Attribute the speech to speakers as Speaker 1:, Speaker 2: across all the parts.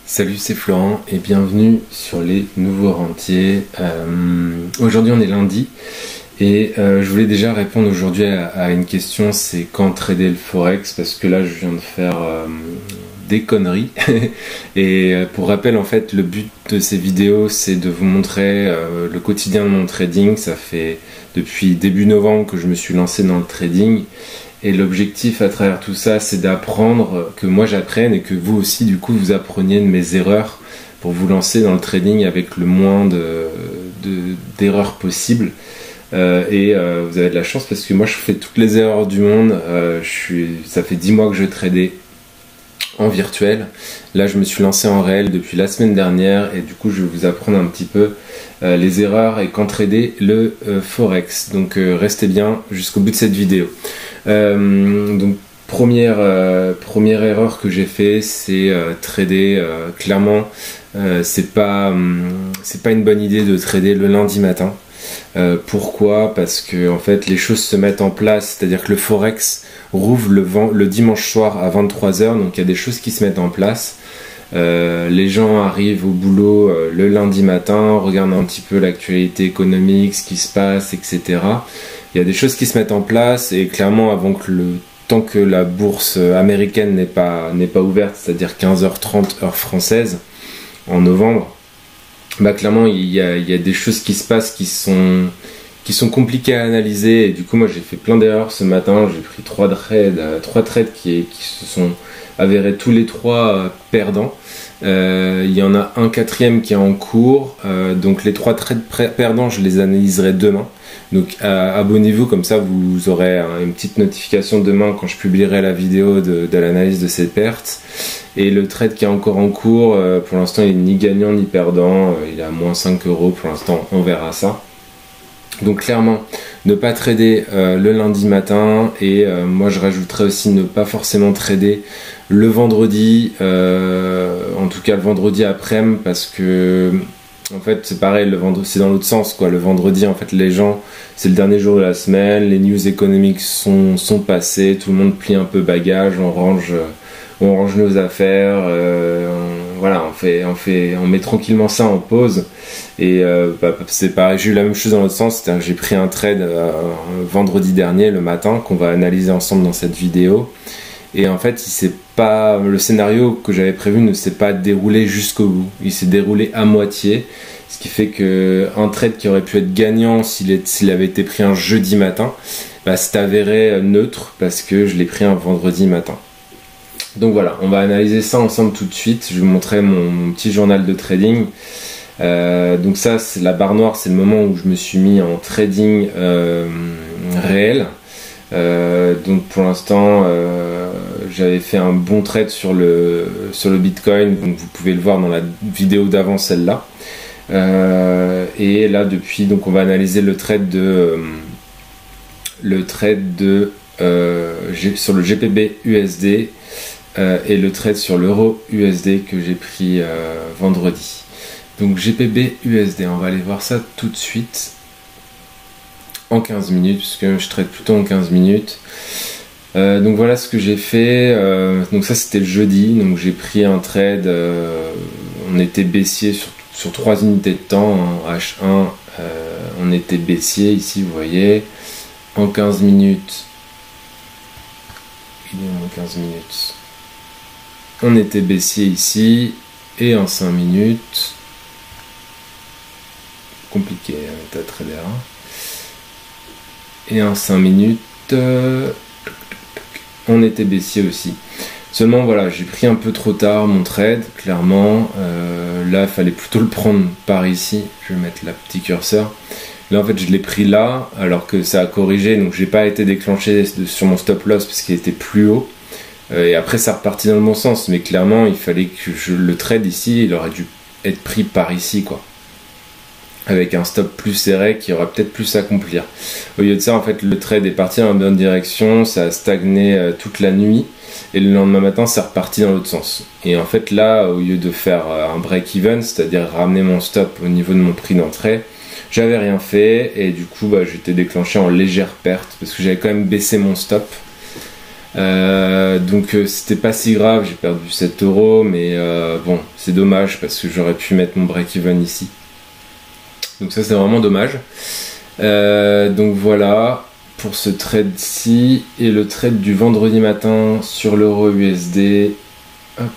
Speaker 1: Salut, c'est Florent et bienvenue sur les nouveaux rentiers. Aujourd'hui on est lundi et je voulais déjà répondre aujourd'hui à une question, c'est quand trader le forex, parce que là je viens de faire des conneries et pour rappel en fait le but de ces vidéos c'est de vous montrer le quotidien de mon trading. Ça fait depuis début novembre que je me suis lancé dans le trading. Et l'objectif à travers tout ça, c'est d'apprendre, que moi j'apprenne et que vous aussi du coup vous appreniez de mes erreurs pour vous lancer dans le trading avec le moins d'erreurs possibles. Vous avez de la chance parce que moi je fais toutes les erreurs du monde. Ça fait 10 mois que je tradais en virtuel. Là je me suis lancé en réel depuis la semaine dernière et du coup je vais vous apprendre un petit peu les erreurs et quand trader le forex. Donc restez bien jusqu'au bout de cette vidéo. Donc première erreur que j'ai fait, c'est trader. Clairement c'est pas une bonne idée de trader le lundi matin. Pourquoi? Parce que en fait les choses se mettent en place, c'est à dire que le forex rouvre le dimanche soir à 23h, donc il y a des choses qui se mettent en place. Les gens arrivent au boulot le lundi matin, regardent un petit peu l'actualité économique, ce qui se passe, etc. Il y a des choses qui se mettent en place et clairement tant que la bourse américaine n'est pas ouverte, c'est-à-dire 15h30 heure française en novembre, clairement il y a des choses qui se passent qui sont compliquées à analyser et du coup moi j'ai fait plein d'erreurs ce matin. J'ai pris trois trades qui se sont avérés tous les trois perdants. Il y en a un quatrième qui est en cours, donc les trois trades perdants je les analyserai demain. Donc abonnez-vous, comme ça vous aurez une petite notification demain quand je publierai la vidéo de l'analyse de ces pertes. Et le trade qui est encore en cours, pour l'instant il n'est ni gagnant ni perdant, il est à moins 5 € pour l'instant, on verra ça. Donc clairement, ne pas trader le lundi matin et moi je rajouterais aussi ne pas forcément trader le vendredi, en tout cas le vendredi après-midi, parce que en fait c'est pareil, le vendredi c'est dans l'autre sens quoi. Le vendredi en fait les gens, c'est le dernier jour de la semaine, les news économiques sont passées, tout le monde plie un peu bagage, on range nos affaires, voilà, on met tranquillement ça en pause. Et c'est pareil, j'ai eu la même chose dans l'autre sens, c'est-à-dire que j'ai pris un trade vendredi dernier le matin qu'on va analyser ensemble dans cette vidéo. Et en fait, le scénario que j'avais prévu ne s'est pas déroulé jusqu'au bout. Il s'est déroulé à moitié, ce qui fait que un trade qui aurait pu être gagnant s'il avait été pris un jeudi matin, s'est avéré neutre parce que je l'ai pris un vendredi matin. Donc voilà, on va analyser ça ensemble tout de suite. Je vais vous montrer mon petit journal de trading. Donc ça, c'est la barre noire, c'est le moment où je me suis mis en trading réel. Donc pour l'instant, j'avais fait un bon trade sur le Bitcoin. Donc vous pouvez le voir dans la vidéo d'avant, celle-là. Et là depuis, donc on va analyser le trade sur le GBP USD. Et le trade sur l'euro USD que j'ai pris vendredi. Donc GBP USD, on va aller voir ça tout de suite en 15 minutes, puisque je trade plutôt en 15 minutes. Donc voilà ce que j'ai fait. Donc ça c'était le jeudi, donc j'ai pris un trade, on était baissier sur 3 unités de temps, en H1, on était baissier ici, vous voyez, en 15 minutes. Il est en 15 minutes. On était baissier ici et en 5 minutes, compliqué un trader, et en 5 minutes on était baissier aussi. Seulement voilà, j'ai pris un peu trop tard mon trade, clairement. Là il fallait plutôt le prendre par ici. Je vais mettre la petit curseur. Là en fait je l'ai pris là alors que ça a corrigé, donc j'ai pas été déclenché sur mon stop loss parce qu'il était plus haut. Et après ça repartit dans le bon sens, mais clairement il fallait que le trade ici, il aurait dû être pris par ici quoi, avec un stop plus serré qui aurait peut-être pu s'accomplir. Au lieu de ça en fait le trade est parti dans la bonne direction, ça a stagné toute la nuit et le lendemain matin c'est reparti dans l'autre sens. Et en fait là, au lieu de faire un break-even, c'est-à-dire ramener mon stop au niveau de mon prix d'entrée, j'avais rien fait et du coup j'étais déclenché en légère perte parce que j'avais quand même baissé mon stop. Donc c'était pas si grave, j'ai perdu 7 €, mais bon, c'est dommage parce que j'aurais pu mettre mon break-even ici. Donc ça c'est vraiment dommage. Donc voilà pour ce trade-ci. Et le trade du vendredi matin sur l'euro USD. Hop.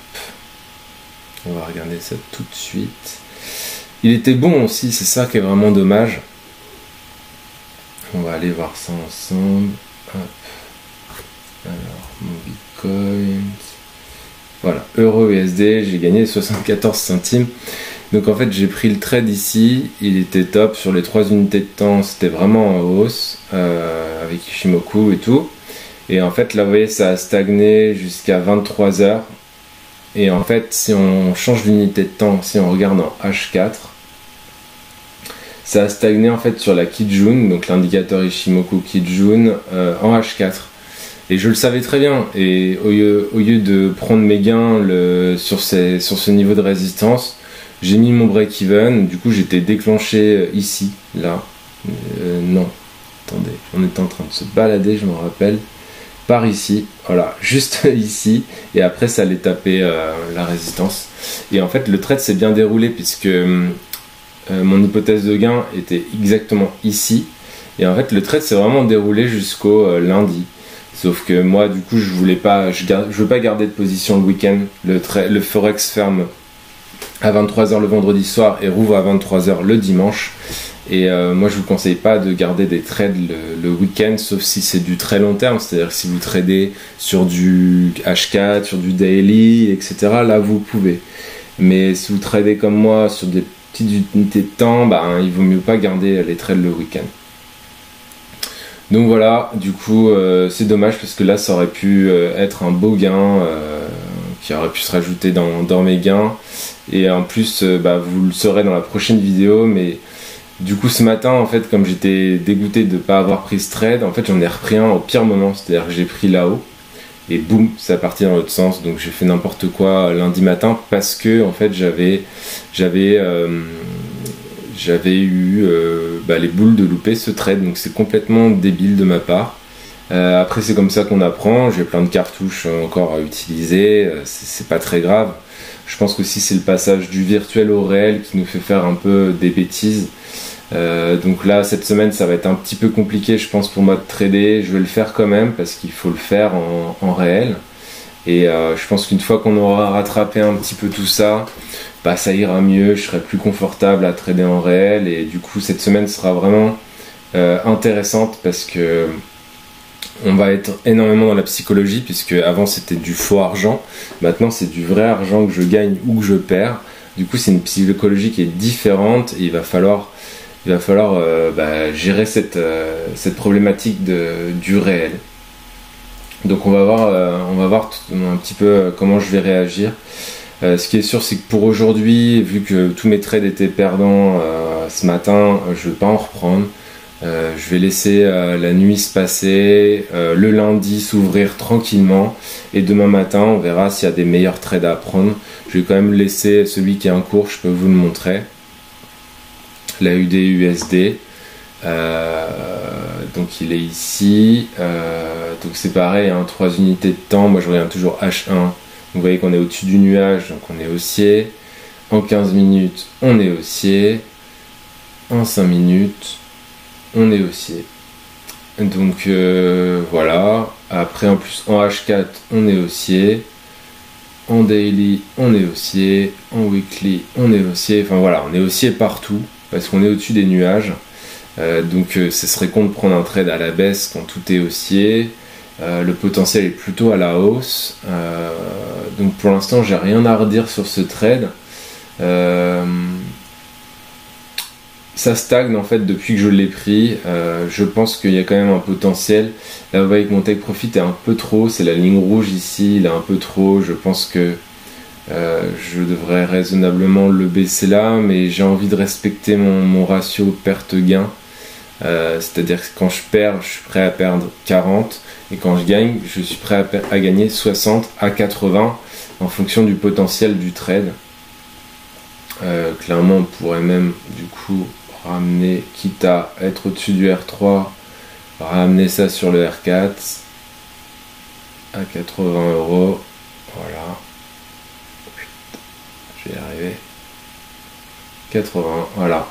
Speaker 1: On va regarder ça tout de suite. Il était bon aussi, c'est ça qui est vraiment dommage. On va aller voir ça ensemble. Hop. Alors, mon Bitcoin. Voilà, euro USD, j'ai gagné 74 centimes. Donc en fait, j'ai pris le trade ici. Il était top sur les 3 unités de temps. C'était vraiment en hausse avec Ishimoku et tout. Et en fait, là, vous voyez, ça a stagné jusqu'à 23 heures. Et en fait, si on change d'unité de temps, si on regarde en H4, ça a stagné en fait sur la Kijun, donc l'indicateur Ishimoku Kijun, en H4. Et je le savais très bien. Et au lieu de prendre mes gains sur ce niveau de résistance, j'ai mis mon break-even. Du coup, j'étais déclenché ici, là. Non, attendez, on était en train de se balader, je me rappelle. Par ici, voilà, juste ici, et après ça allait taper la résistance. Et en fait, le trade s'est bien déroulé puisque mon hypothèse de gain était exactement ici. Et en fait, le trade s'est vraiment déroulé jusqu'au lundi. Sauf que moi, du coup, je veux pas garder de position le week-end. Le Forex ferme à 23h le vendredi soir et rouvre à 23h le dimanche. Et moi, je vous conseille pas de garder des trades le week-end, sauf si c'est du très long terme, c'est-à-dire si vous tradez sur du H4, sur du daily, etc. Là, vous pouvez. Mais si vous tradez comme moi sur des petites unités de temps, il vaut mieux pas garder les trades le week-end. Donc voilà, du coup, c'est dommage parce que là, ça aurait pu être un beau gain qui aurait pu se rajouter dans mes gains. Et en plus, vous le saurez dans la prochaine vidéo, mais du coup, ce matin, en fait, comme j'étais dégoûté de ne pas avoir pris ce trade, en fait, j'en ai repris un au pire moment. C'est-à-dire que j'ai pris là-haut et boum, ça a parti dans l'autre sens. Donc, j'ai fait n'importe quoi lundi matin parce que, en fait, j'avais eu les boules de louper ce trade. Donc, c'est complètement débile de ma part. Après, c'est comme ça qu'on apprend. J'ai plein de cartouches encore à utiliser. C'est pas très grave. Je pense que si c'est le passage du virtuel au réel qui nous fait faire un peu des bêtises. Donc là, cette semaine, ça va être un petit peu compliqué, je pense, pour moi de trader. Je vais le faire quand même parce qu'il faut le faire en réel. Et je pense qu'une fois qu'on aura rattrapé un petit peu tout ça, ça ira mieux. Je serai plus confortable à trader en réel. Et du coup, cette semaine sera vraiment intéressante parce que on va être énormément dans la psychologie, puisque avant c'était du faux argent, maintenant c'est du vrai argent que je gagne ou que je perds. Du coup, c'est une psychologie qui est différente et il va falloir gérer cette problématique du réel. Donc on va voir un petit peu comment je vais réagir. Ce qui est sûr, c'est que pour aujourd'hui, vu que tous mes trades étaient perdants ce matin, je ne vais pas en reprendre. Je vais laisser la nuit se passer, le lundi s'ouvrir tranquillement, et demain matin on verra s'il y a des meilleurs trades à prendre. Je vais quand même laisser celui qui est en cours, je peux vous le montrer, la UD-USD. Donc il est ici, donc c'est pareil, 3 unités de temps. Moi je regarde toujours H1, donc vous voyez qu'on est au-dessus du nuage, donc on est haussier. En 15 minutes on est haussier, en 5 minutes on est haussier. Donc voilà. Après, en plus, en H4 on est haussier, en daily on est haussier, en weekly on est haussier. Enfin voilà, on est haussier partout parce qu'on est au-dessus des nuages. Donc ce serait con de prendre un trade à la baisse quand tout est haussier. Le potentiel est plutôt à la hausse. Donc pour l'instant j'ai rien à redire sur ce trade. Ça stagne en fait depuis que je l'ai pris. Je pense qu'il y a quand même un potentiel. Là vous voyez que mon take profit est un peu trop, c'est la ligne rouge ici, il est un peu trop. Je pense que je devrais raisonnablement le baisser là, mais j'ai envie de respecter mon ratio perte-gain. C'est-à-dire que quand je perds, je suis prêt à perdre 40, et quand je gagne, je suis prêt à gagner 60 à 80 en fonction du potentiel du trade. Clairement on pourrait même du coup ramener, quitte à être au-dessus du R3, ramener ça sur le R4. à 80 euros. Voilà. Je vais y arriver. 80, voilà.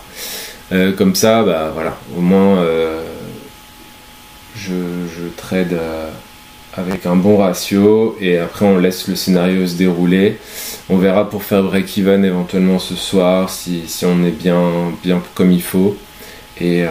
Speaker 1: Comme ça, bah voilà. Au moins, je trade avec un bon ratio et après on laisse le scénario se dérouler. On verra pour faire break-even éventuellement ce soir si on est bien comme il faut. Et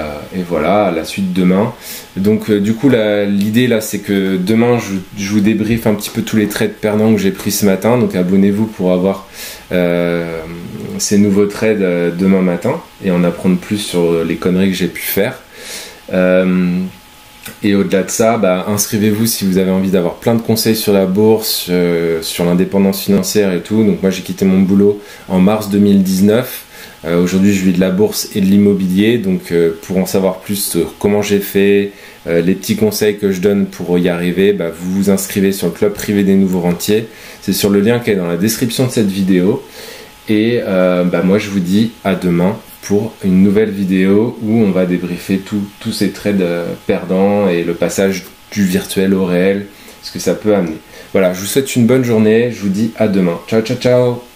Speaker 1: voilà, à la suite demain. Donc du coup l'idée là c'est que demain je vous débriefe un petit peu tous les trades perdants que j'ai pris ce matin. Donc abonnez-vous pour avoir ces nouveaux trades demain matin et en apprendre plus sur les conneries que j'ai pu faire. Et au-delà de ça, inscrivez-vous si vous avez envie d'avoir plein de conseils sur la bourse, sur l'indépendance financière et tout. Donc moi j'ai quitté mon boulot en mars 2019. Aujourd'hui je vis de la bourse et de l'immobilier. Donc pour en savoir plus sur comment j'ai fait, les petits conseils que je donne pour y arriver, vous vous inscrivez sur le club privé des nouveaux rentiers. C'est sur le lien qui est dans la description de cette vidéo. Et moi je vous dis à demain pour une nouvelle vidéo où on va débriefer tous ces trades perdants et le passage du virtuel au réel, ce que ça peut amener. Voilà, je vous souhaite une bonne journée, je vous dis à demain. Ciao, ciao, ciao!